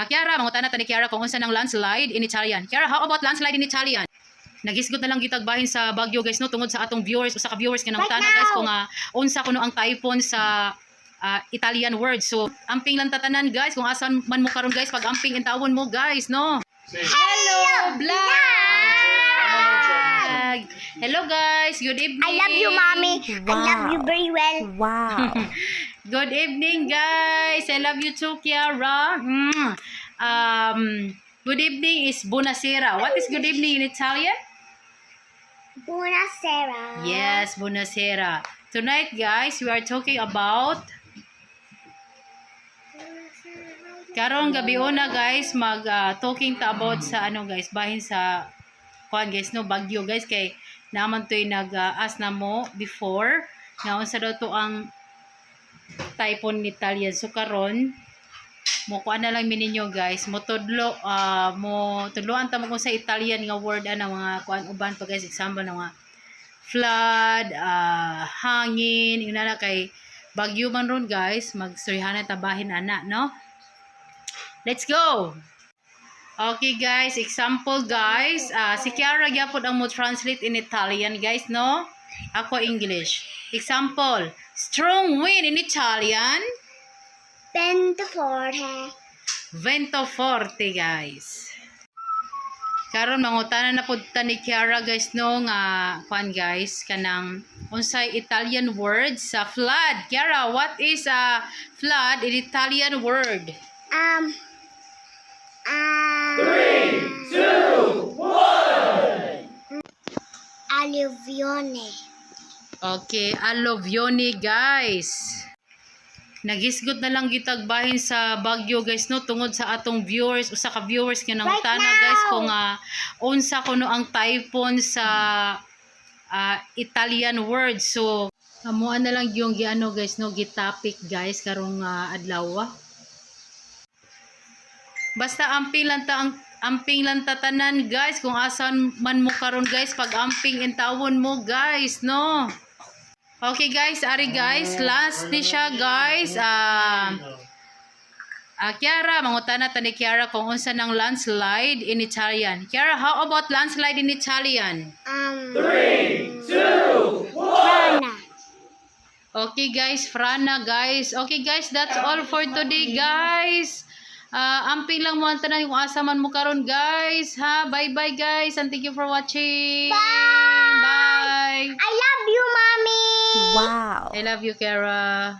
Kiara, mangutana ta ni Kiara kung unsa nang landslide in Italian. Kiara, how about landslide in Italian? Nagisgot na lang gitag bahin sa Baguio guys no tungod sa atong viewers usa ka viewers kanang tana guys kung unsa kuno ang typhoon sa Italian word. So amping lang tatanan guys kung asan man mo karon guys pag amping intawon mo guys no. Hello vlog. Hello guys, good evening. I love you, mommy. Wow. I love you very well. Wow. Good evening guys. I love you too Kiara. Good evening is buonasera. What is good evening in Italian? Buonasera. Yes, buonasera. Tonight, guys, we are talking about karong gabi una, guys, talking ta about sa ano, guys, bahin sa kuan guys, no, Baguio, guys, kay naman to'y nag-ask na mo before na unsa daw to ang typhoon ni Italian. So karon mo kuan na lang mininyo guys, mo tudloan ta mo kung sa Italian nga word ana mga kuan uban pa guys, example ng mga flood, hangin, yun na kay Bagyo man ron guys, magstoryahan ta bahin ana no. Let's go. Okay guys, example guys, si Kiara gyapon ang mo translate in Italian guys no. Ako English. Example, strong wind in Italian. Vento forte. Vento forte guys. Karon mangutana na pud ta ni Kiara guys no nga kuan guys kanang unsay Italian word sa flood. Kiara, what is a flood in Italian word? 3, 2, 1. Alluvione. Okay, alluvione guys. Nagisgot na lang gitag bahin sa Baguio guys no tungod sa atong viewers usa ka viewers nga nangutana guys kung unsa kuno ang typhoon sa Italian word. So amuan na lang yung giano guys no gitopic guys karong adlaw. Basta amping lang tanan guys kung asan man mo karon guys pag amping intawon mo guys no. Okay guys, ari guys, last ni siya guys. Kiara, mangutana ta ni Kiara kung unsa nang landslide in Italian. Kiara, how about landslide in Italian? 3, 2, 1. Frana. Okay guys, frana guys. Okay guys, that's all for today guys. Amping lang mo ang tanan kung asa man mo karon guys. Ha, bye bye guys and thank you for watching. Bye. Bye. I love you, mommy. Wow. I love you, Kiara.